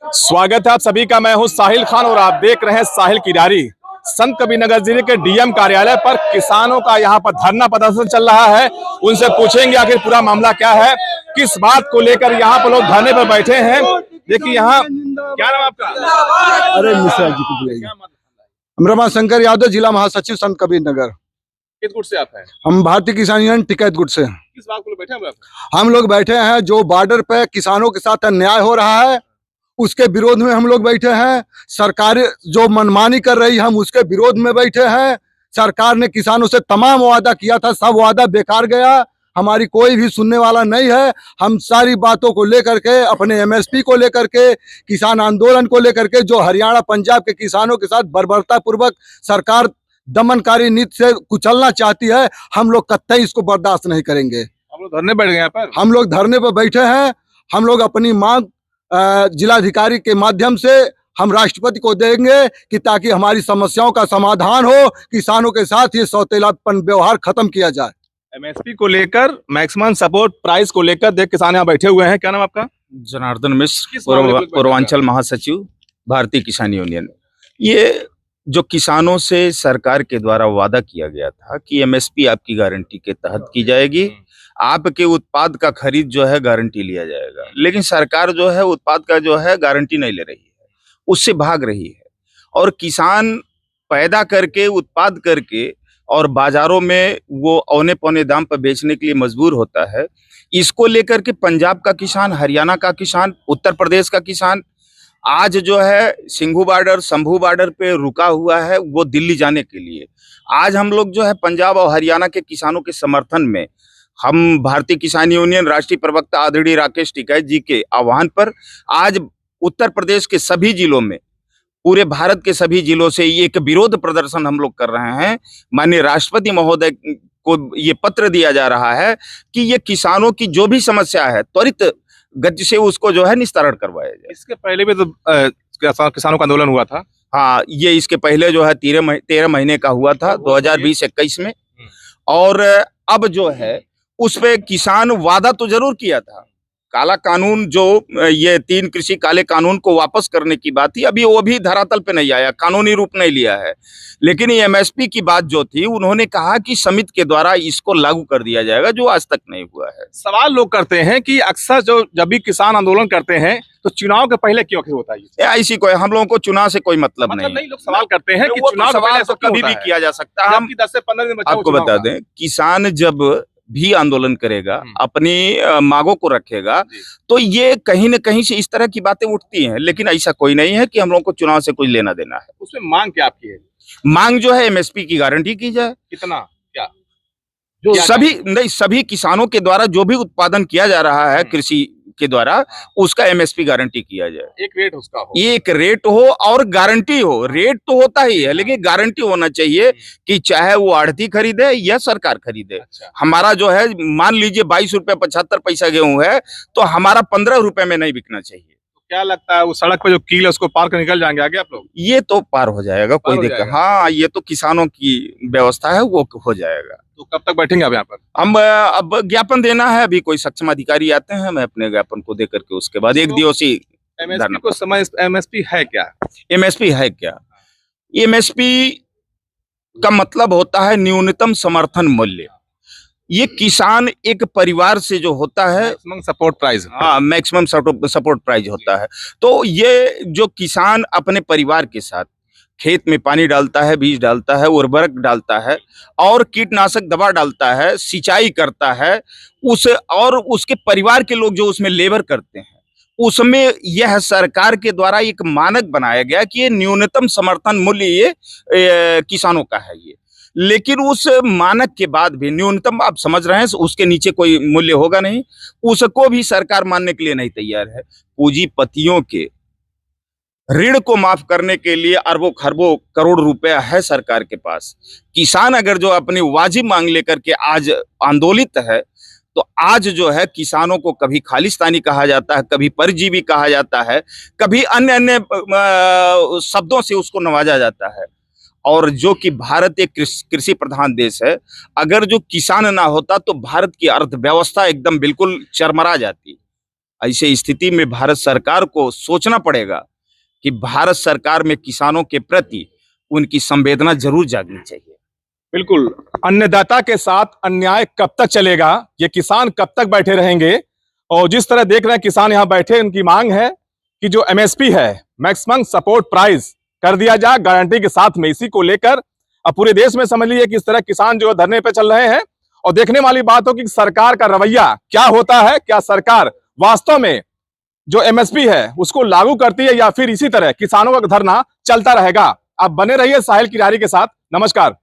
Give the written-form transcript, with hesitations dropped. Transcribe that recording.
स्वागत है आप सभी का। मैं हूं साहिल खान और आप देख रहे हैं साहिल की डायरी। संत कबीरनगर जिले के डीएम कार्यालय पर किसानों का यहां पर धरना प्रदर्शन चल रहा है। उनसे पूछेंगे आखिर पूरा मामला क्या है, किस बात को लेकर यहां पर लोग धरने पर बैठे हैं। देखिए यहाँ, क्या नाम आपका? अरे मिश्रा जी को बुलाइए। रमा शंकर यादव, जिला महासचिव संत कबीरनगर। किस गुट से आप हैं? हम भारतीय किसान यूनियन टिकैत गुट से। किस बात को बैठे हैं? हम लोग बैठे हैं जो बॉर्डर पे किसानों के साथ अन्याय हो रहा है उसके विरोध में हम लोग बैठे हैं। सरकार जो मनमानी कर रही है हम उसके विरोध में बैठे हैं। सरकार ने किसानों से तमाम वादा किया था, सब वादा बेकार गया। हमारी कोई भी सुनने वाला नहीं है। हम सारी बातों को लेकर के, अपने एमएसपी को लेकर के, किसान आंदोलन को लेकर के, जो हरियाणा पंजाब के किसानों के साथ बर्बरता पूर्वक सरकार दमनकारी नीति से कुचलना चाहती है, हम लोग कतई इसको बर्दाश्त नहीं करेंगे। हम लोग धरने बैठ गए यहाँ पर। हम लोग धरने पर बैठे हैं। हम लोग अपनी मांग जिलाधिकारी के माध्यम से हम राष्ट्रपति को देंगे कि ताकि हमारी समस्याओं का समाधान हो, किसानों के साथ ये सौतेलापन व्यवहार खत्म किया जाए। एमएसपी को लेकर, मैक्सिमम सपोर्ट प्राइस को लेकर देख किसान यहाँ बैठे हुए हैं। क्या नाम आपका? जनार्दन मिश्र, पूर्वांचल महासचिव, भारतीय किसान यूनियन। ये जो किसानों से सरकार के द्वारा वादा किया गया था कि एमएसपी आपकी गारंटी के तहत की जाएगी, आपके उत्पाद का खरीद जो है गारंटी लिया जाएगा, लेकिन सरकार जो है उत्पाद का जो है गारंटी नहीं ले रही है, उससे भाग रही है। और किसान पैदा करके, उत्पाद करके और बाजारों में वो औने पौने दाम पर बेचने के लिए मजबूर होता है। इसको लेकर के पंजाब का किसान, हरियाणा का किसान, उत्तर प्रदेश का किसान आज जो है सिंघू बॉर्डर, शंभू बॉर्डर पे रुका हुआ है, वो दिल्ली जाने के लिए। आज हम लोग जो है पंजाब और हरियाणा के किसानों के समर्थन में, हम भारतीय किसान यूनियन राष्ट्रीय प्रवक्ता आदरणीय राकेश टिकैत जी के आह्वान पर आज उत्तर प्रदेश के सभी जिलों में, पूरे भारत के सभी जिलों से एक विरोध प्रदर्शन हम लोग कर रहे हैं। माननीय राष्ट्रपति महोदय को ये पत्र दिया जा रहा है कि ये किसानों की जो भी समस्या है त्वरित गति से उसको जो है निस्तारण करवाया जाए। इसके पहले भी तो किसानों का आंदोलन हुआ था। हाँ, ये इसके पहले जो है 13 महीने का हुआ था 2020-21 में। और अब जो है उस पे किसान वादा तो जरूर किया था। काला कानून जो ये 3 कृषि काले कानून को वापस करने की बात थी, अभी वो भी धरातल पे नहीं आया, कानूनी रूप नहीं लिया है। लेकिन ये एमएसपी की बात जो थी, उन्होंने कहा कि समिति के द्वारा इसको लागू कर दिया जाएगा, जो आज तक नहीं हुआ है। सवाल लोग करते हैं कि अक्सर जब भी किसान आंदोलन करते हैं तो चुनाव के पहले क्यों होता है? ऐसी कोई, हम लोगों को चुनाव से कोई मतलब नहीं। लोग सवाल करते हैं कि चुनाव सवाल तो कभी भी किया जा सकता है। हम 10 से 15 दिन आपको बता दें, किसान जब भी आंदोलन करेगा, अपनी मांगों को रखेगा, तो ये कहीं न कहीं से इस तरह की बातें उठती हैं। लेकिन ऐसा कोई नहीं है कि हम लोगों को चुनाव से कोई लेना देना है। उसमें मांग क्या आपकी है? मांग जो है एमएसपी की गारंटी की जाए। कितना? क्या जो सभी किसानों के द्वारा जो भी उत्पादन किया जा रहा है कृषि के द्वारा, उसका एमएसपी गारंटी किया जाए। एक रेट उसका हो, एक रेट हो और गारंटी हो। रेट तो होता ही है, लेकिन गारंटी होना चाहिए कि चाहे वो आढ़ती खरीदे या सरकार खरीदे। अच्छा। हमारा जो है, मान लीजिए 22 रुपए 75 पैसा गेहूं है, तो हमारा 15 रुपए में नहीं बिकना चाहिए। तो क्या लगता है वो सड़क पे जो कील है उसको पार कर निकल जाएंगे आगे आप लोग? ये तो पार हो जाएगा, कोई दिक्कत। हाँ, ये तो किसानों की व्यवस्था है, वो हो जाएगा। तो कब तक बैठेंगे आप यहाँ पर? हम अब ज्ञापन देना है, अभी कोई सक्षम अधिकारी आते हैं, मैं अपने ज्ञापन को दे करके उसके बाद 1 दिवसीय एमएसपी को समय, एमएसपी है क्या? एमएसपी है क्या? एमएसपी का मतलब होता है न्यूनतम समर्थन मूल्य। ये किसान एक परिवार से जो होता है, मैक्सिमम सपोर्ट प्राइस। हाँ, मैक्सिमम सपोर्ट प्राइस होता है। तो ये जो किसान अपने परिवार के साथ खेत में पानी डालता है, बीज डालता है, उर्वरक डालता है और कीटनाशक दवा डालता है, सिंचाई करता है, और उसके परिवार के लोग जो उसमें लेबर करते हैं, उसमें यह सरकार के द्वारा एक मानक बनाया गया कि ये न्यूनतम समर्थन मूल्य ये किसानों का है ये। लेकिन उस मानक के बाद भी न्यूनतम, आप समझ रहे हैं, उसके नीचे कोई मूल्य होगा नहीं, उसको भी सरकार मानने के लिए नहीं तैयार है। पूंजीपतियों के ऋण को माफ करने के लिए अरबों खरबों करोड़ रुपया है सरकार के पास। किसान अगर जो अपनी वाजिब मांग लेकर के आज आंदोलित है, तो आज जो है किसानों को कभी खालिस्तानी कहा जाता है, कभी परजीवी कहा जाता है, कभी अन्य अन्य शब्दों से उसको नवाजा जाता है। और जो कि भारत एक कृषि प्रधान देश है, अगर जो किसान ना होता तो भारत की अर्थव्यवस्था एकदम बिल्कुल चरमरा जाती। ऐसे स्थिति में भारत सरकार को सोचना पड़ेगा कि भारत सरकार में किसानों के प्रति उनकी संवेदना जरूर जागनी चाहिए। बिल्कुल, अन्नदाता के साथ अन्याय कब तक चलेगा, ये किसान कब तक बैठे रहेंगे? और जिस तरह देख रहे हैं किसान यहाँ बैठे, उनकी मांग है कि जो एमएसपी है, मैक्सिमम सपोर्ट प्राइस, कर दिया जाए गारंटी के साथ में। इसी को लेकर अब पूरे देश में समझ लीजिए किस तरह किसान जो धरने पे चल रहे हैं। और देखने वाली बात हो कि सरकार का रवैया क्या होता है, क्या सरकार वास्तव में जो एमएसपी है उसको लागू करती है या फिर इसी तरह किसानों का धरना चलता रहेगा। आप बने रहिए साहिल किरारी के साथ। नमस्कार।